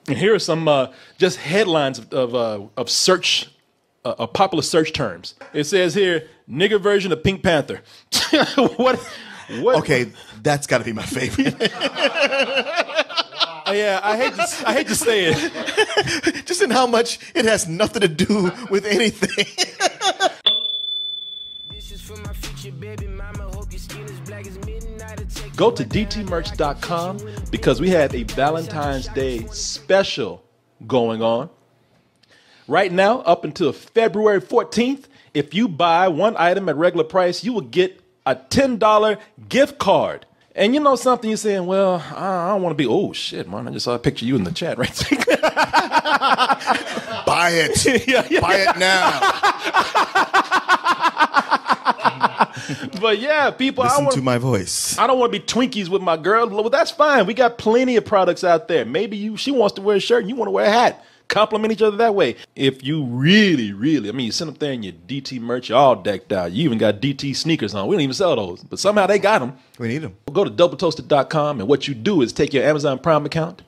And here are some just headlines of search, popular search terms. It says here, nigger version of Pink Panther. What? Okay, that's got to be my favorite. Yeah, I hate to say it. Just in how much it has nothing to do with anything. Go to dtmerch.com because we have a Valentine's Day special going on. Right now, up until February 14th, if you buy one item at regular price, you will get a $10 gift card. And you know something, you're saying, well, I don't want to be, oh shit, man, I just saw a picture of you in the chat right there. Buy it. Yeah. Buy it now. But yeah, people, Listen to my voice. I don't want to be Twinkies with my girl. Well, that's fine. We got plenty of products out there. Maybe she wants to wear a shirt and you want to wear a hat. Compliment each other that way. If you really, you sit up there in your DT merch, you're all decked out. You even got DT sneakers on. We don't even sell those, but somehow they got them. We need them. Go to doubletoasted.com, and what you do is take your Amazon Prime account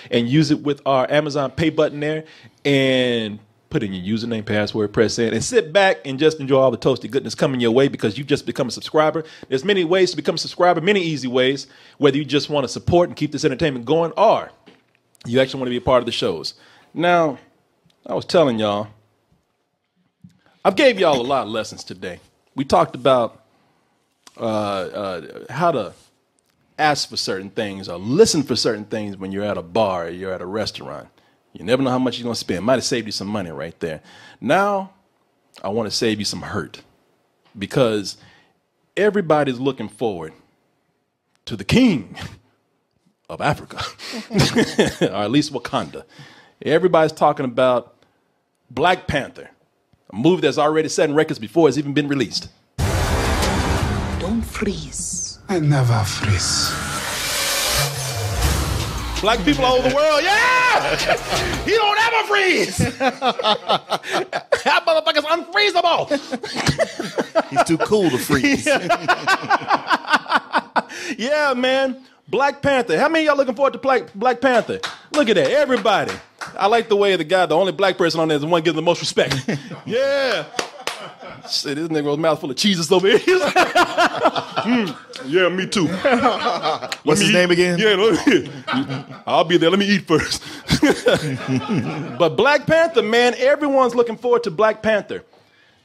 and use it with our Amazon Pay button there and put in your username, password, press in, and sit back and just enjoy all the toasty goodness coming your way because you just become a subscriber. There's many ways to become a subscriber, many easy ways, whether you just want to support and keep this entertainment going or you actually want to be a part of the shows. Now, I was telling y'all, I've gave y'all a lot of lessons today. We talked about how to ask for certain things or listen for certain things when you're at a bar or you're at a restaurant. You never know how much you're going to spend. Might have saved you some money right there. Now, I want to save you some hurt because everybody's looking forward to the king of Africa, or at least Wakanda. Everybody's talking about Black Panther, a movie that's already setting records before it's even been released. Don't freeze. I never freeze. Black people all over the world, yeah! He don't ever freeze! That motherfucker's unfreezable! He's too cool to freeze. Yeah, man. Black Panther. How many of y'all looking forward to Black Panther? Look at that. Everybody. I like the way the only black person on there is the one getting the most respect. Yeah. Shit, this nigga was mouth full of cheeses over here. Yeah, me too. What's his name again? Yeah, I'll be there. Let me eat first. But Black Panther, man, everyone's looking forward to Black Panther.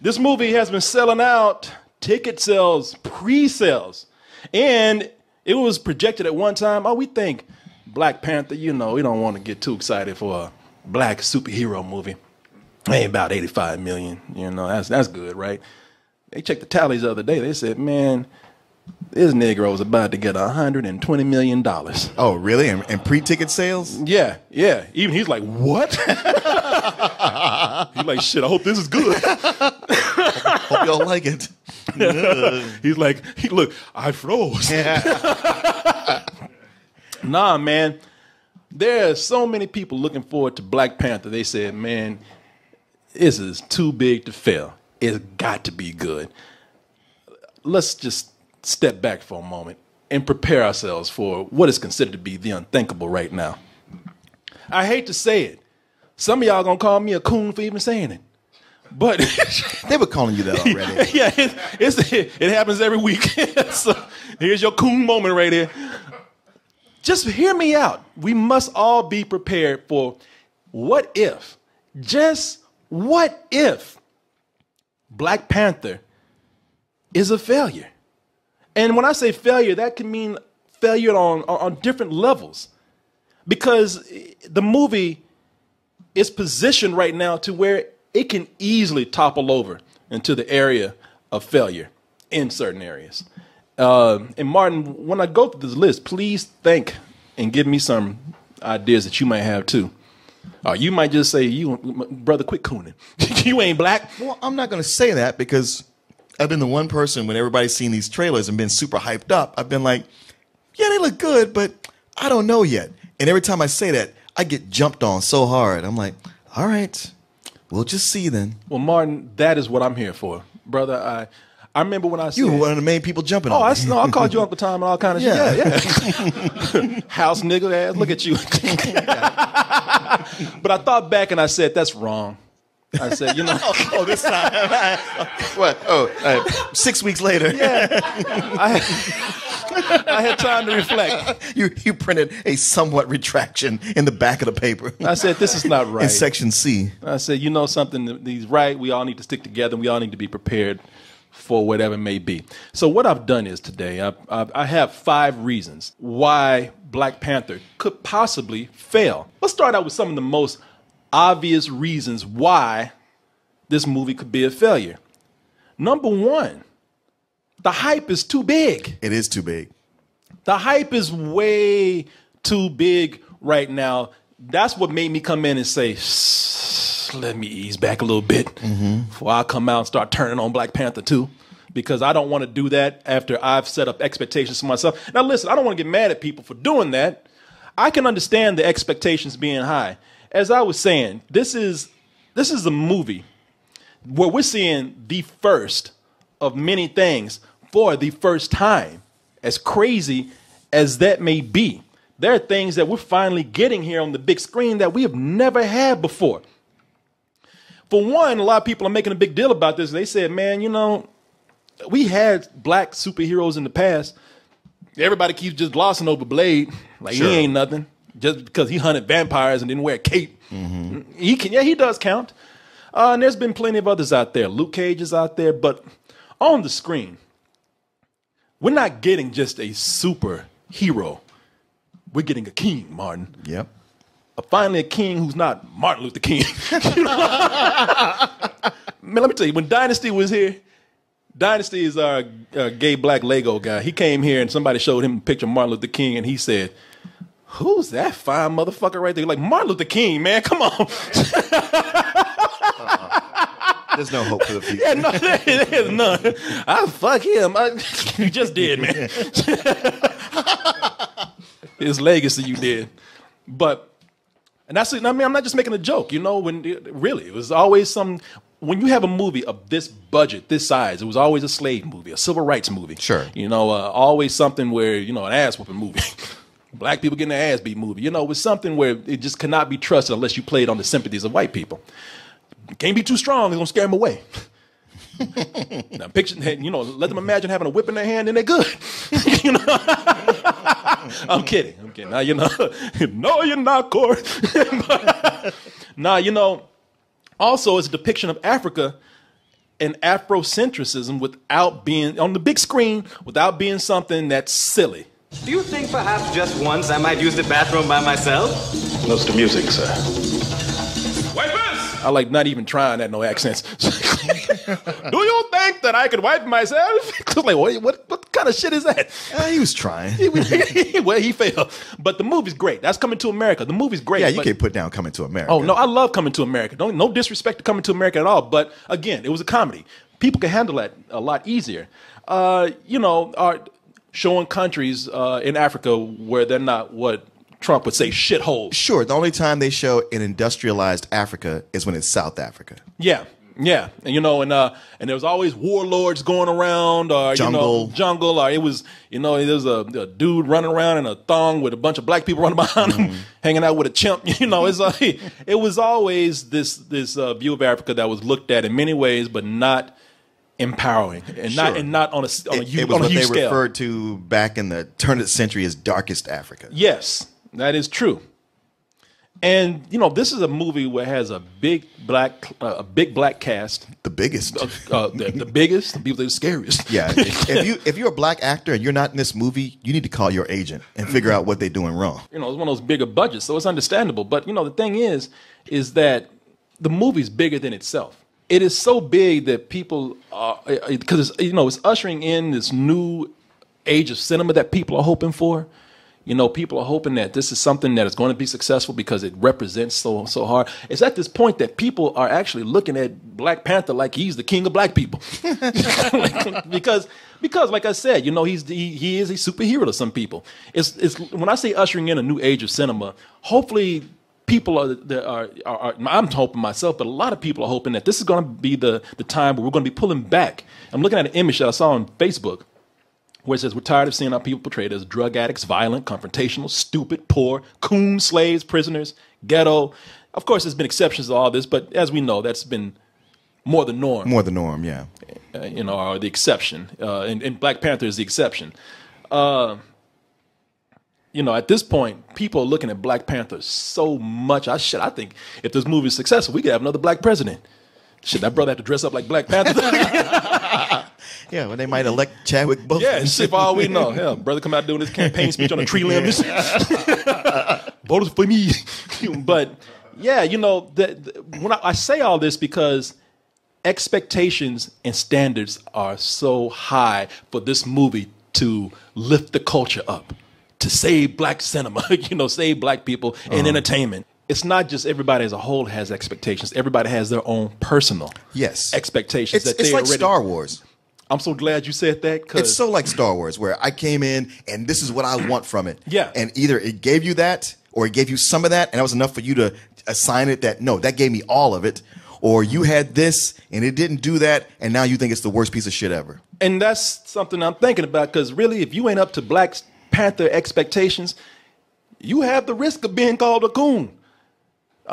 This movie has been selling out ticket sales, pre-sales, and it was projected at one time, we think Black Panther, we don't want to get too excited for a black superhero movie. Ain't about 85 million, that's good, right? They checked the tallies the other day. They said, man, this Negro's about to get $120 million. Oh, really? And pre-ticket sales? Yeah. Even he's like, what? He's like, shit, I hope this is good. Hope y'all like it. He's like, look, I froze. Nah, man. There are so many people looking forward to Black Panther. They said, man, this is too big to fail. It's got to be good. Let's just step back for a moment and prepare ourselves for what is considered to be the unthinkable right now. I hate to say it. Some of y'all gonna call me a coon for even saying it. But they were calling you that already. Yeah, it happens every week. So here's your coon moment right here. Just hear me out. We must all be prepared for what if, just what if Black Panther is a failure? And when I say failure, that can mean failure on different levels. Because the movie is positioned right now to where it can easily topple over into the area of failure in certain areas. And Martin, when I go through this list, please think and give me some ideas that you might have too. You might just say, brother, quit cooning. You ain't black. Well, I'm not going to say that because I've been the one person when everybody's seen these trailers and been super hyped up. I've been like, yeah, they look good, but I don't know yet. And every time I say that, I get jumped on so hard. I'm like, all right, we'll just see then. Well, Martin, that is what I'm here for. Brother, I remember when I said... You were one of the main people jumping on me. I called you Uncle Tom and all kind of shit. Yeah. House nigga ass, look at you. But I thought back and I said, that's wrong. I said, you know. This time. What? 6 weeks later. Yeah. I had time to reflect. You printed a somewhat retraction in the back of the paper. I said, this is not right. In section C. I said, you know something, he's right. We all need to stick together. And we all need to be prepared for whatever it may be. So what I've done is today, I have 5 reasons why Black Panther could possibly fail. Let's start out with some of the most obvious reasons why this movie could be a failure. Number 1, the hype is too big. It is too big. The hype is way too big right now. That's what made me come in and say, let me ease back a little bit before I come out and start turning on Black Panther 2. Because I don't want to do that after I've set up expectations for myself. Now listen, I don't want to get mad at people for doing that. I can understand the expectations being high. As I was saying, this is a movie where we're seeing the first of many things for the first time. As crazy as that may be, there are things that we're finally getting here on the big screen that we have never had before. For one, a lot of people are making a big deal about this. They said, man, you know, we had black superheroes in the past. Everybody keeps just glossing over Blade. Like, Sure. He ain't nothing. Just because he hunted vampires and didn't wear a cape. He does count. And there's been plenty of others out there. Luke Cage is out there. But on the screen, we're not getting just a superhero. We're getting a king, Martin. Yep. Finally a king who's not Martin Luther King. Man, let me tell you, when Dynasty was here, Dynasty is our gay black Lego guy. He came here and somebody showed him a picture of Martin Luther King and he said, who's that fine motherfucker right there? Like, Martin Luther King, man, come on. There's no hope for the future. Yeah, no, there's none. Fuck him. You just did, man. His legacy you did. But, and that's, I mean, I'm not just making a joke, you know, really, it was always when you have a movie of this budget, this size, it was always a slave movie, a civil rights movie. Sure. You know, always something where, you know, an ass whooping movie. Black people getting their ass beat movie. You know, it was something where it just cannot be trusted unless you played on the sympathies of white people. Can't be too strong, it's gonna scare them away. Now picture, you know, let them imagine having a whip in their hand and they're good. You know? I'm kidding. Now, you know, no, you're not, Corey. Now, you know, also it's a depiction of Africa and Afrocentrism without being, on the big screen, without being something that's silly. Do you think perhaps just once I might use the bathroom by myself? Notes to music, sir. Wipers! I like not even trying at no accents. Do you think that I could wipe myself? Like, what kind of shit is that? He was trying. Well, he failed. But the movie's great. That's Coming to America. The movie's great. Yeah, you can't put down Coming to America. Oh, no, I love Coming to America. No disrespect to Coming to America at all. But again, it was a comedy. People can handle that a lot easier. You know, showing countries in Africa where they're not what Trump would say shitholes. Sure, the only time they show an industrialized Africa is when it's South Africa. Yeah. And you know, and there was always warlords going around, or jungle, or it was, you know, there was a dude running around in a thong with a bunch of black people running behind him, hanging out with a chimp. You know, it's like it was always this view of Africa that was looked at in many ways, but not empowering, and Sure. not on a huge It was what they scale. referred to back in the turn of the century as darkest Africa. Yes, that is true. And you know, this is a movie where it has a big black cast, The biggest. the biggest, the people that are scariest. Yeah, if you're a black actor and you're not in this movie, you need to call your agent and figure out what they're doing wrong. You know, it's one of those bigger budgets, so it's understandable. But you know, the thing is that the movie's bigger than itself. It is so big that people are, because it's ushering in this new age of cinema that people are hoping for. You know, people are hoping that this is something that is going to be successful because it represents so hard. It's at this point that people are actually looking at Black Panther like he's the king of black people, because like I said, you know, he is a superhero to some people. It's when I say ushering in a new age of cinema, hopefully people are I'm hoping myself, but a lot of people are hoping that this is going to be the time where we're going to be pulling back. I'm looking at an image that I saw on Facebook where it says, we're tired of seeing our people portrayed as drug addicts, violent, confrontational, stupid, poor, coon, slaves, prisoners, ghetto. Of course, there's been exceptions to all this, but as we know, that's been more the norm. More the norm, yeah. Or the exception. And Black Panther is the exception. At this point, people are looking at Black Panther so much. I think if this movie is successful, we could have another black president. Shit, that brother have to dress up like Black Panther. Yeah, well, they might elect Chadwick Boseman. Yeah, shit, for all we know. Yeah, brother come out doing his campaign speech on a tree limb. Vote for me. But, yeah, when I say all this because expectations and standards are so high for this movie to lift the culture up, to save black cinema, save black people in entertainment. It's not just everybody as a whole has expectations. Everybody has their own personal expectations. It's like Star Wars. I'm so glad you said that. It's so like Star Wars, where I came in and this is what I want from it. Yeah. And either it gave you that or it gave you some of that, and that was enough for you to assign it that, no, that gave me all of it. Or you had this and it didn't do that, and now you think it's the worst piece of shit ever. And that's something I'm thinking about, because really, if you ain't up to Black Panther expectations, you have the risk of being called a coon.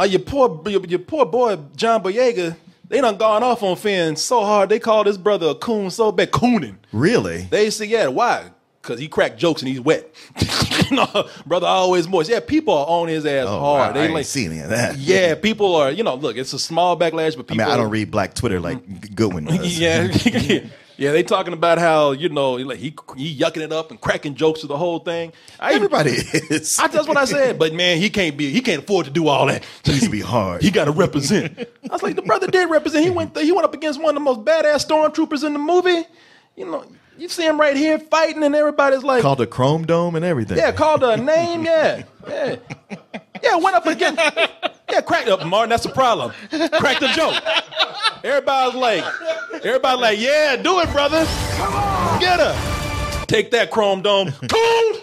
Your poor boy, John Boyega, they done gone off on Finn so hard, they called his brother a coon so bad. Cooning. Really? They say, yeah, why? Because he cracked jokes and he's wet. Brother always moist. Yeah, people are on his ass hard. Wow, I ain't see any of that. Yeah, people are, look, it's a small backlash, but people... I don't read Black Twitter like Goodwin does. Yeah. Yeah, they talking about how, he yucking it up and cracking jokes to the whole thing. Everybody is. That's what I said. But man, he can't afford to do all that. So he needs to be hard. He got to represent. I was like, the brother did represent. He went up against one of the most badass stormtroopers in the movie. You see him right here fighting, and everybody's like, called a Chrome Dome and everything. Yeah, called a name. Yeah. Went up against. Yeah, cracked up, Martin. That's the problem. Cracked the joke. Everybody's like, yeah, do it, brother. Come on, get her. Take that, Chrome Dome. Cool.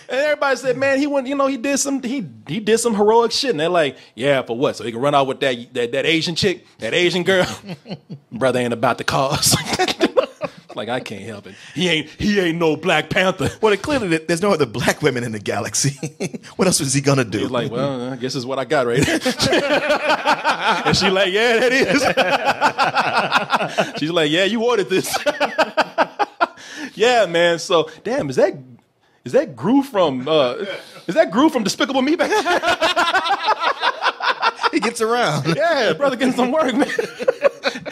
And everybody said, man, he went, he did some heroic shit. And they're like, yeah, for what? So he can run out with that Asian chick, that Asian girl. Brother ain't about the cause. Like, I can't help it. He ain't no Black Panther. Well, clearly there's no other black women in the galaxy. What else was he gonna do? He's like, well, I guess this is what I got right here. And she's like, yeah, that is. She's like, yeah, you ordered this. Yeah, man. So, damn, is that Gru from Despicable Me back there? He gets around. Yeah, brother getting some work, man.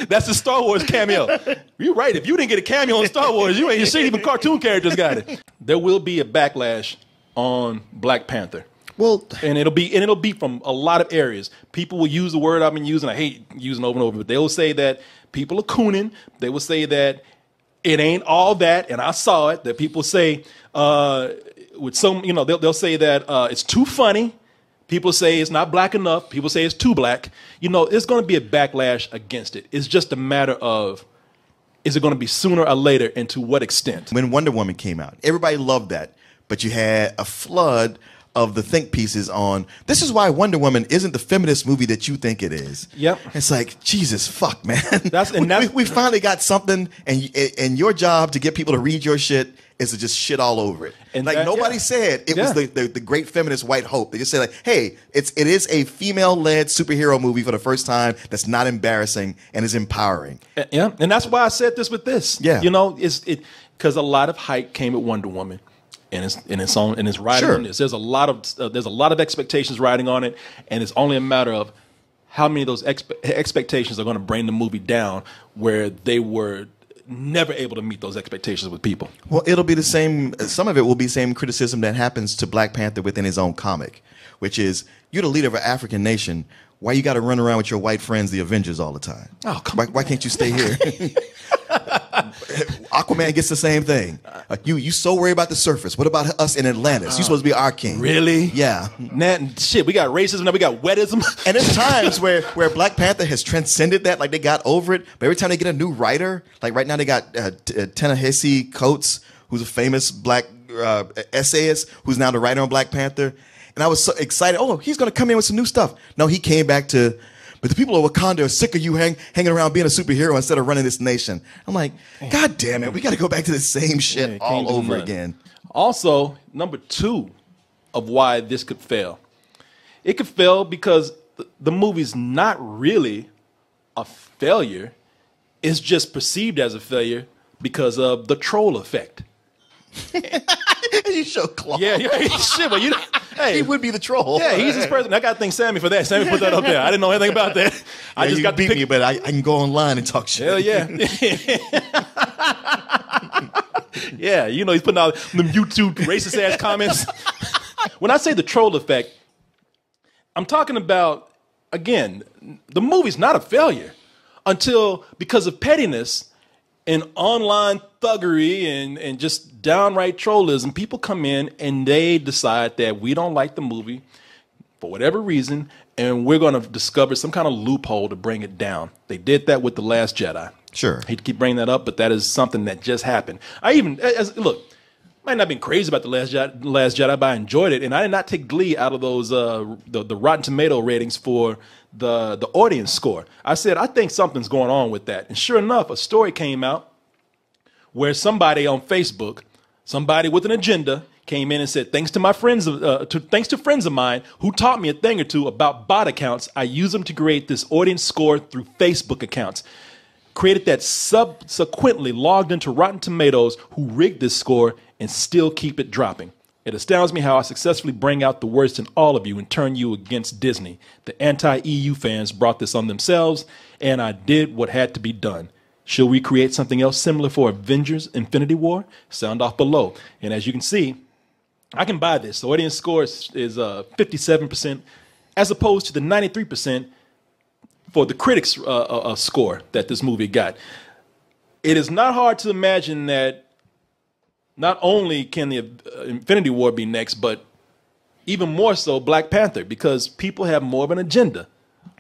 That's the Star Wars cameo. You're right. If you didn't get a cameo in Star Wars, you ain't shit. Even cartoon characters got it. There will be a backlash on Black Panther. Well, and it'll be from a lot of areas. People will use the word I've been using. I hate using over and over, but they will say that people are cooning. They will say that it ain't all that, and I saw it. That people say with some, they'll say that it's too funny. People say it's not black enough. People say it's too black. There's going to be a backlash against it. It's just a matter of, is it going to be sooner or later, and to what extent? When Wonder Woman came out, everybody loved that. But you had a flood of the think pieces on, this is why Wonder Woman isn't the feminist movie that you think it is. Yep. It's like, Jesus, fuck, man. We we finally got something, and your job to get people to read your shit is to just shit all over it. And nobody said it was the great feminist white hope. They just said, like, hey, it is a female-led superhero movie for the first time that's not embarrassing and is empowering. Yeah, and that's why I said this with this. Yeah. Because a lot of hype came with Wonder Woman. And it's riding on this. There's a lot of expectations riding on it, and it's only a matter of how many of those expectations are going to bring the movie down where they were never able to meet those expectations with people. Well, it'll be the same. Some of it will be the same criticism that happens to Black Panther within his own comic, which is, you're the leader of an African nation. Why you got to run around with your white friends, the Avengers, all the time? Oh, come on. Why can't you stay here? Aquaman gets the same thing. You so worried about the surface. What about us in Atlantis? You supposed to be our king. Really? Yeah. Shit, we got racism, now we got wetism. And there's times where Black Panther has transcended that, like they got over it. But every time they get a new writer, like right now they got Ta-Nehisi Coates, who's a famous black essayist, who's now the writer on Black Panther. And I was so excited. Oh, he's going to come in with some new stuff. No, he came back to, but the people of Wakanda are sick of you hanging around being a superhero instead of running this nation. I'm like, God damn it, we got to go back to the same shit all over again. Also, number 2 of why this could fail. It could fail because the movie's not really a failure. It's just perceived as a failure because of the troll effect. You show Claw. Yeah, shit, but hey, He would be the troll. yeah, he's this person. I got to thank Sammy for that. Sammy put that up there. I didn't know anything about that. I just you got to beat pick. me, but I can go online and talk shit. Hell yeah. Yeah, you know, he's putting out them YouTube racist ass comments. When I say the troll effect, I'm talking about, again, the movie's not a failure until, because of pettiness and online thuggery and just downright trollism, people come in and they decide that we don't like the movie for whatever reason, and we're going to discover some kind of loophole to bring it down. They did that with The Last Jedi. Sure. I hate to keep bringing that up, but that is something that just happened. Look, might not have been crazy about The Last Jedi, but I enjoyed it, and I did not take glee out of those the Rotten Tomato ratings for the audience score. I said, I think something's going on with that. And sure enough, a story came out where somebody on Facebook, somebody with an agenda, came in and said, thanks to friends of mine who taught me a thing or two about bot accounts, I use them to create this audience score through Facebook accounts. Created that subsequently logged into Rotten Tomatoes, who rigged this score and still keep it dropping. It astounds me how I successfully bring out the worst in all of you and turn you against Disney. The anti-EU fans brought this on themselves, and I did what had to be done. Should we create something else similar for Avengers Infinity War? Sound off below. And as you can see, I can buy this. The audience score is 57%, as opposed to the 93% for the critics' score that this movie got. It is not hard to imagine that not only can the Infinity War be next, but even more so Black Panther, because people have more of an agenda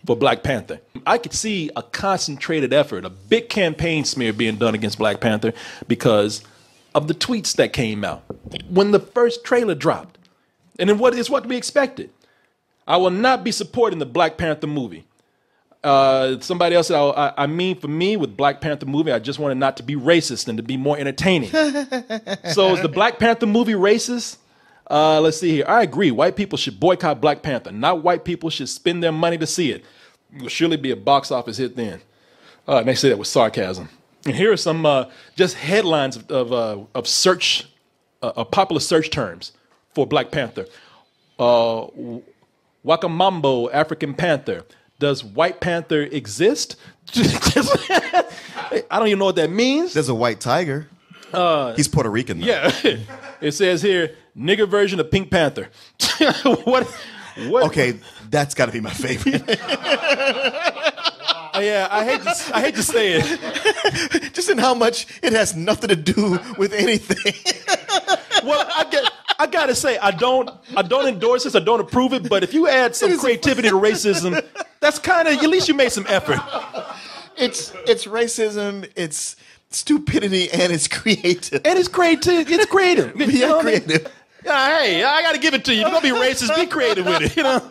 for Black Panther. I could see a concentrated effort, a big campaign smear being done against Black Panther because of the tweets that came out when the first trailer dropped. And then what to be expected. I will not be supporting the Black Panther movie. Somebody else said, I mean, for me, with Black Panther movie, I just wanted not to be racist and to be more entertaining. So is the Black Panther movie racist? Let's see here. I agree. White people should boycott Black Panther. Not white people should spend their money to see it. It will surely be a box office hit then. And they say that with sarcasm. And here are some just headlines of search, popular search terms for Black Panther. Wakamambo, African Panther. Does White Panther exist? I don't even know what that means. There's a white tiger. He's Puerto Rican, though. Yeah. It says here, nigger version of Pink Panther. What? Okay, that's got to be my favorite. Yeah, I hate to say it. Just in how much it has nothing to do with anything. Well, I gotta say, I don't endorse this. I don't approve it. But if you add some creativity to racism, that's kind of, at least you made some effort. It's racism. It's stupidity, and it's creative. And it's creative. It's creative. You know what I mean? Creative. Yeah, hey, I got to give it to you. If you're going to be racist, be creative with it, you know?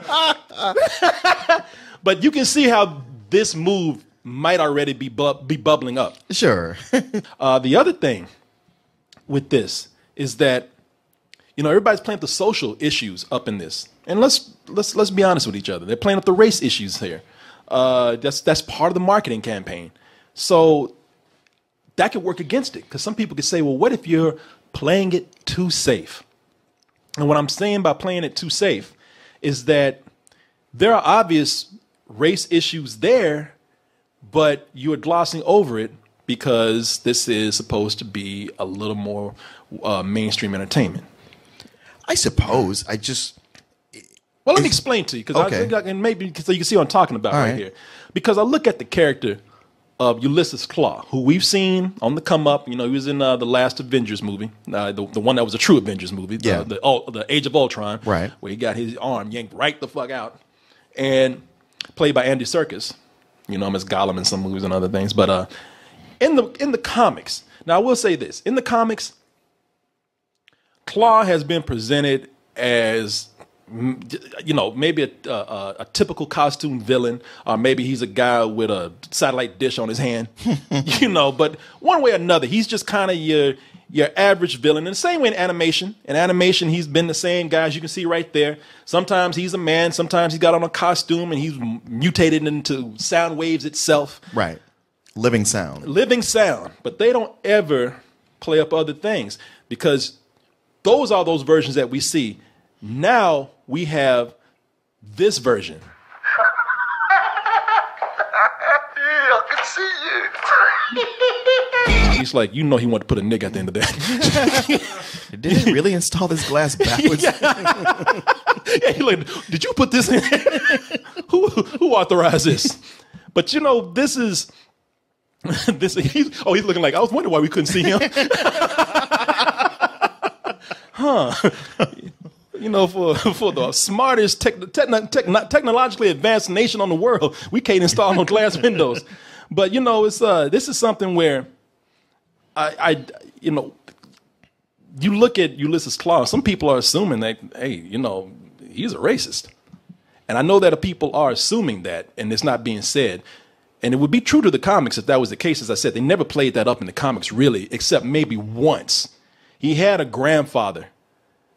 But you can see how this move might already be bubbling up. Sure. The other thing with this is that, you know, everybody's playing up the social issues up in this. And let's be honest with each other. They're playing up the race issues here. That's part of the marketing campaign. So that could work against it, because some people could say, well, what if you're playing it too safe? And what I'm saying by playing it too safe is that there are obvious race issues there, but you're glossing over it because this is supposed to be a little more mainstream entertainment. I suppose. Well, let me explain to you, because Okay. I think I can maybe so you can see what I'm talking about right here. Because I look at the character of Ulysses Claw, who we've seen on the come up. You know, he was in the last Avengers movie, the one that was a true Avengers movie, the Age of Ultron, right? Where he got his arm yanked right the fuck out, and played by Andy Serkis. You know him as Gollum in some movies and other things. But in the comics, now I will say this: in the comics, Claw has been presented as, you know, maybe a typical costume villain, or maybe he's a guy with a satellite dish on his hand, you know. But one way or another, he's just kind of your average villain. In the same way in animation. In animation, he's been the same guy, as you can see right there. Sometimes he's a man. Sometimes he's got on a costume and he's mutated into sound waves itself. Right. Living sound. Living sound. But they don't ever play up other things because those are those versions that we see. Now we have this version. I can see you. He's like, he wanted to put a nigga at the end of that. Did he really install this glass backwards? Yeah, he's like, did you put this in? Who authorized this? But this is he's looking like, I was wondering why we couldn't see him. For the smartest technologically advanced nation on the world, we can't install no glass windows. But it's this is something where you look at Ulysses Claw. Some people are assuming that, hey, he's a racist, and I know that people are assuming that, and it's not being said. And it would be true to the comics if that was the case. As I said, they never played that up in the comics really, except maybe once. He had a grandfather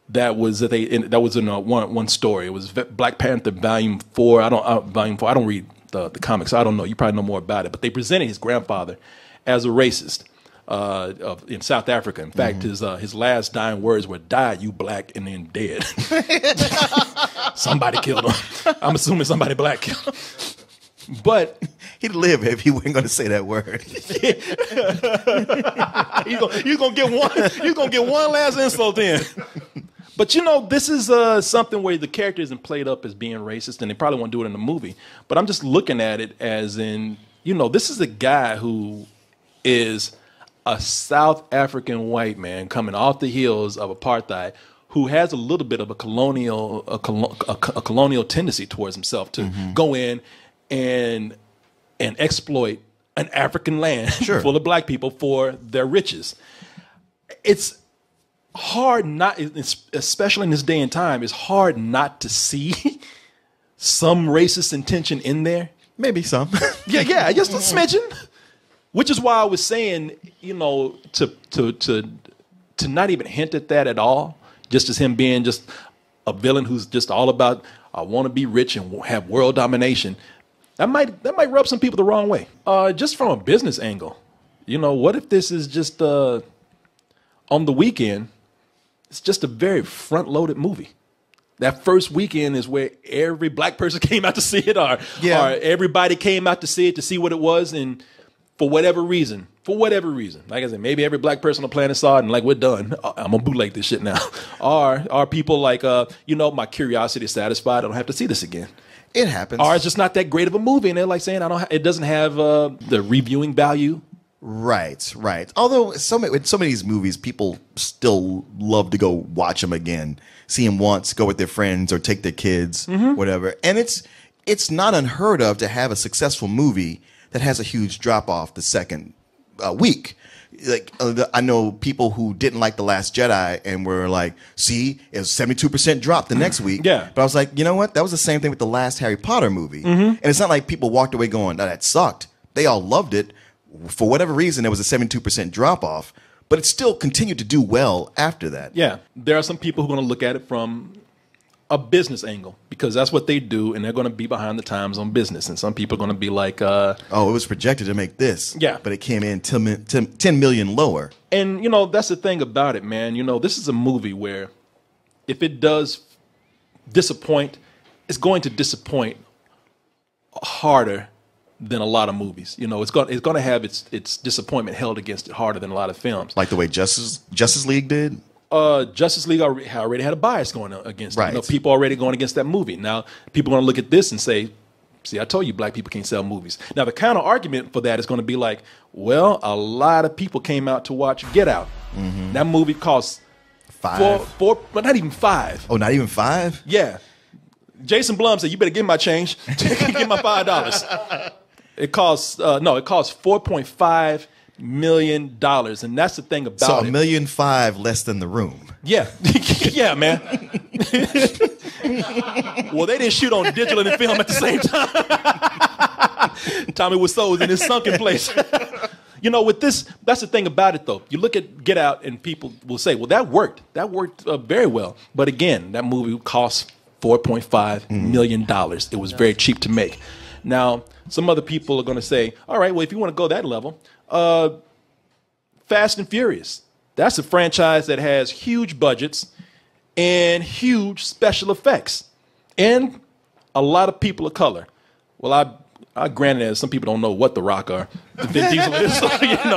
that was in one story. It was Black Panther Volume 4. I don't read the comics, so I don't know. You probably know more about it. But they presented his grandfather as a racist in South Africa. In fact, his last dying words were, "Die, you black," and then dead. Somebody killed him. I'm assuming somebody black killed him. But he'd live if he wasn't going to say that word. He's gonna get one last insult in. But this is something where the character isn't played up as being racist, and they probably won't do it in the movie. But I'm just looking at it as in, this is a guy who is a South African white man coming off the heels of apartheid, who has a little bit of a colonial tendency towards himself to go in and exploit an African land full of black people for their riches. It's hard not, especially in this day and time, it's hard not to see some racist intention in there. Maybe some. yeah, just a smidgen. Which is why I was saying, to not even hint at that at all, just as him being just a villain who's just all about, I want to be rich and have world domination. That might rub some people the wrong way. Just from a business angle, what if this is just on the weekend? It's just a very front-loaded movie. That first weekend is where every black person came out to see it, or everybody came out to see it, to see what it was, and for whatever reason, like I said, maybe every black person on the planet saw it and like, we're done. I'm gonna bootleg this shit now. Or people like, my curiosity is satisfied. I don't have to see this again. It happens. Or it's just not that great of a movie, and they're like saying, it doesn't have the reviewing value. Right. Although with some of these movies, people still love to go watch them again, see them once, go with their friends or take their kids, whatever. And it's not unheard of to have a successful movie that has a huge drop off the second week. Like I know people who didn't like The Last Jedi and were like, see, it was 72% drop the next week. Yeah. But I was like, you know what? That was the same thing with the last Harry Potter movie. And it's not like people walked away going, no, that sucked. They all loved it. For whatever reason, there was a 72% drop off, but it still continued to do well after that. Yeah. There are some people who are going to look at it from a business angle because that's what they do, and they're going to be behind the times on business. And some people are going to be like, oh, it was projected to make this. Yeah. But it came in 10 million lower. And, that's the thing about it, man. This is a movie where if it does disappoint, it's going to disappoint harder than a lot of movies. It's going to have its disappointment held against it harder than a lot of films. Like the way Justice League did? Justice League already had a bias going against it. Right. People already going against that movie. Now, people are going to look at this and say, see, I told you black people can't sell movies. Now, the counter argument for that is going to be like, well, a lot of people came out to watch Get Out. That movie cost four, but not even $5. Oh, not even $5? Yeah. Jason Blum said, you better give me my change. Give me my $5. It costs $4.5 million, and that's the thing about it. So $1.5 million less than The Room. Yeah, yeah, man. Well, they didn't shoot on digital and film at the same time. Tommy Wiseau was in his sunken place. You know, with this, that's the thing about it, though. You look at Get Out, and people will say, well, that worked. That worked very well. But again, that movie cost $4.5 million. It was very cheap to make. Now, some other people are going to say, all right, well, if you want to go that level, Fast and Furious. That's a franchise that has huge budgets and huge special effects and a lot of people of color. Well, I granted that some people don't know what The Rock or Vin Diesel is, so,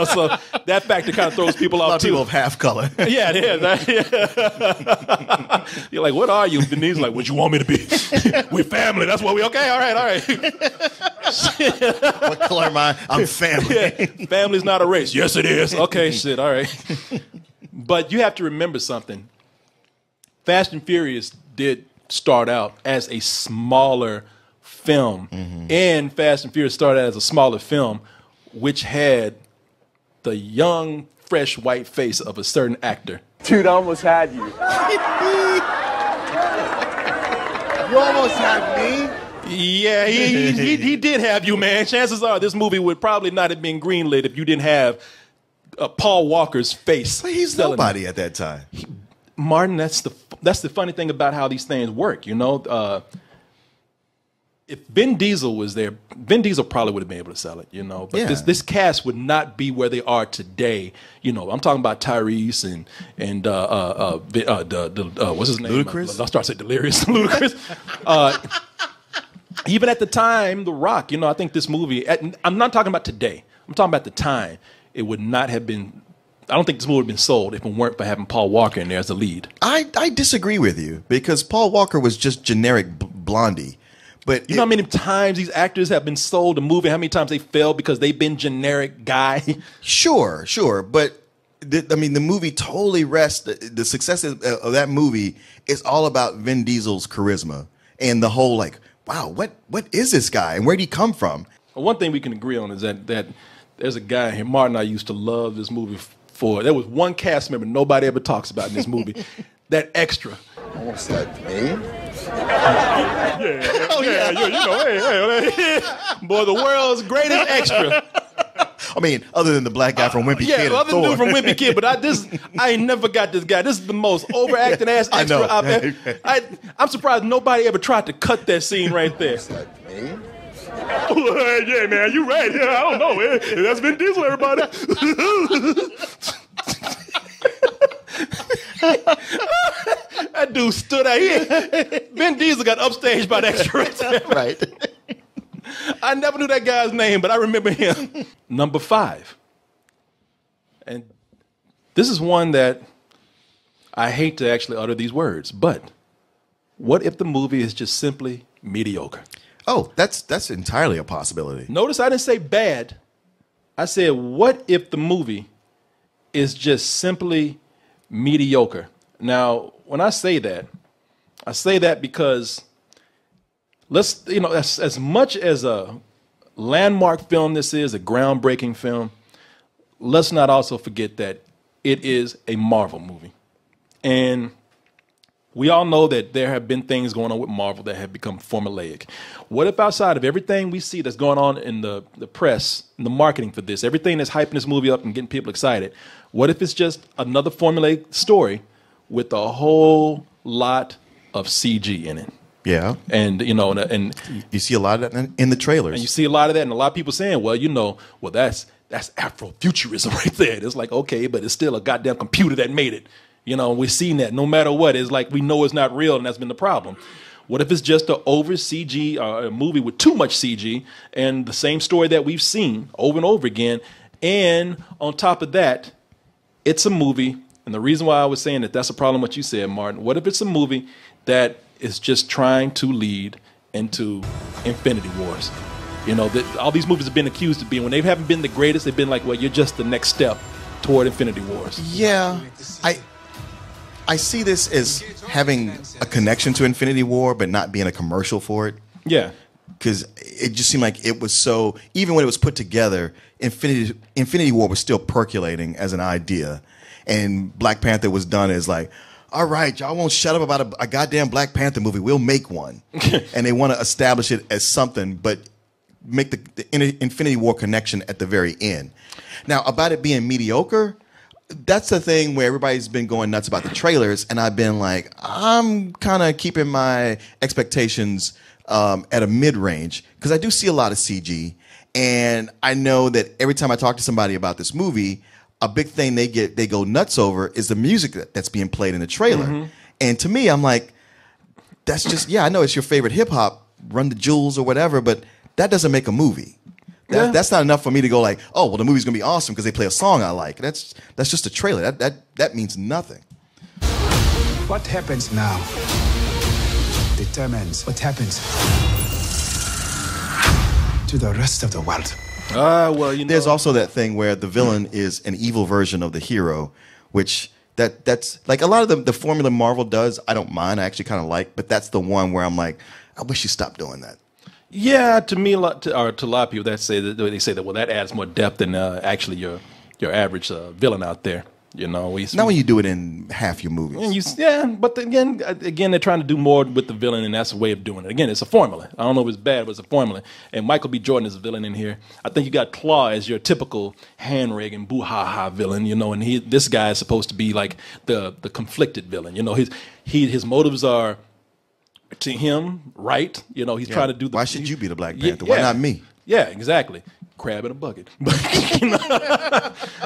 so that factor kind of throws people off A lot of too. people of half color. Yeah, it is. Yeah. You're like, what are you? Vin Diesel's like, what you want me to be? We're family. That's what we. Okay, all right. What color am I? I'm family. Yeah. Family's not a race. Yes, it is. Okay, shit. All right. But you have to remember something. Fast and Furious did start out as a smaller film, and Fast and Furious started as a smaller film, which had the young, fresh white face of a certain actor. Dude, I almost had you. You almost had me? Yeah, he did have you, man. Chances are this movie would probably not have been greenlit if you didn't have Paul Walker's face. But he's nobody at that time. Martin, that's the funny thing about how these things work, if Vin Diesel was there, Vin Diesel probably would have been able to sell it, But this cast would not be where they are today. I'm talking about Tyrese and what's his name? Ludacris? I'll start saying Delirious. Ludacris. Even at the time, The Rock. I think this movie. I'm not talking about today. I'm talking about the time. It would not have been. I don't think this movie would have been sold if it weren't for having Paul Walker in there as the lead. I disagree with you because Paul Walker was just generic Blondie. But you know how many times these actors have been sold a movie? How many times they failed because they've been generic guy? Sure. But the movie totally rests. The success of that movie is all about Vin Diesel's charisma and the whole wow, what is this guy and where'd he come from? Well, one thing we can agree on is that there's a guy here, Martin. I used to love this movie for. There was one cast member nobody ever talks about in this movie. That extra. Almost had me? Hey. Boy, the world's greatest extra. I mean, other than the black guy from Wimpy Kid. Yeah, other than from Wimpy Kid, but I ain't never got this guy. This is the most overacting ass extra I've ever. I'm surprised nobody ever tried to cut that scene right there. Me? Yeah, man, you right. Yeah, I don't know, man. That's Vin Diesel, everybody. That dude stood out here. Vin Diesel got upstaged by the extra. Right. I never knew that guy's name, but I remember him. Number 5. And this is one that I hate to actually utter these words, but what if the movie is just simply mediocre? Oh, that's entirely a possibility. Notice I didn't say bad. I said, what if the movie is just simply mediocre? Now, when I say that because as much as a landmark film this is, a groundbreaking film, let's not also forget that it is a Marvel movie. And we all know that there have been things going on with Marvel that have become formulaic. What if outside of everything we see that's going on in the press, in the marketing for this, everything that's hyping this movie up and getting people excited, what if it's just another formulaic story with a whole lot of CG in it? Yeah. And, and you see a lot of that in the trailers. And you see a lot of that, and a lot of people saying, well, that's Afrofuturism right there. It's like, okay, but it's still a goddamn computer that made it. We're seeing that no matter what. It's like we know it's not real, and that's been the problem. What if it's just an over CG, a movie with too much CG, and the same story that we've seen over and over again, and on top of that, it's a movie, and the reason why I was saying that's a problem what you said, Martin, what if it's a movie that is just trying to lead into Infinity Wars? All these movies have been accused of being, when they haven't been the greatest, they've been like, well, you're just the next step toward Infinity Wars. Yeah, I see this as having a connection to Infinity War, but not being a commercial for it. Yeah. Because it just seemed like it was so, even when it was put together, Infinity War was still percolating as an idea. And Black Panther was done as like, all right, y'all won't shut up about a goddamn Black Panther movie. We'll make one. And they want to establish it as something, but make the Infinity War connection at the very end. Now, about it being mediocre, that's the thing where everybody's been going nuts about the trailers, and I've been like, I'm kind of keeping my expectations at a mid-range because I do see a lot of CG, and I know that every time I talk to somebody about this movie, a big thing they go nuts over is the music that's being played in the trailer. Mm-hmm. And to me, I'm like, that's just, yeah, I know it's your favorite hip-hop, Run the Jewels or whatever, but that doesn't make a movie. That's not enough for me to go like, oh, well, the movie's going to be awesome because they play a song I like. That's just a trailer. That means nothing. What happens now determines what happens to the rest of the world. Well, you know. There's also that thing where the villain is an evil version of the hero, which that's like a lot of the formula Marvel does, I don't mind. I actually kind of like, but that's the one where I'm like, I wish you stopped doing that. Yeah, to me, to a lot of people, they say that well, that adds more depth than actually your average villain out there. You know, not when you do it in half your movies. But again, they're trying to do more with the villain, and that's a way of doing it. Again, it's a formula. I don't know if it's bad, but it's a formula. And Michael B. Jordan is a villain in here. I think you got Claw as your typical hand-ragging, boo-ha-ha villain. You know, and this guy is supposed to be like the conflicted villain. You know, his motives are, to him, right. You know, he's trying to do the... Why should you be the Black Panther? Why not me? Yeah, exactly. Crab in a bucket. But,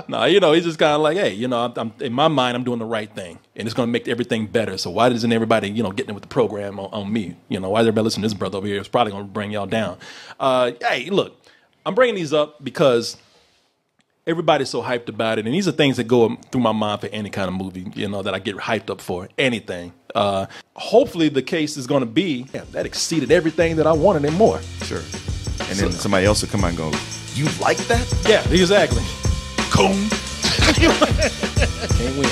no, you know, he's just kind of like, hey, you know, I'm in my mind, I'm doing the right thing, and it's going to make everything better. So why isn't everybody, you know, getting with the program on me? You know, why is everybody listening to this brother over here? It's probably going to bring y'all down. Hey, look, I'm bringing these up because everybody's so hyped about it, and these are things that go through my mind for any kind of movie, you know, that I get hyped up for, anything. Hopefully the case is going to be, that exceeded everything that I wanted and more. Sure. And then somebody else will come out and go, you like that? Yeah, exactly. Coon. Can't win.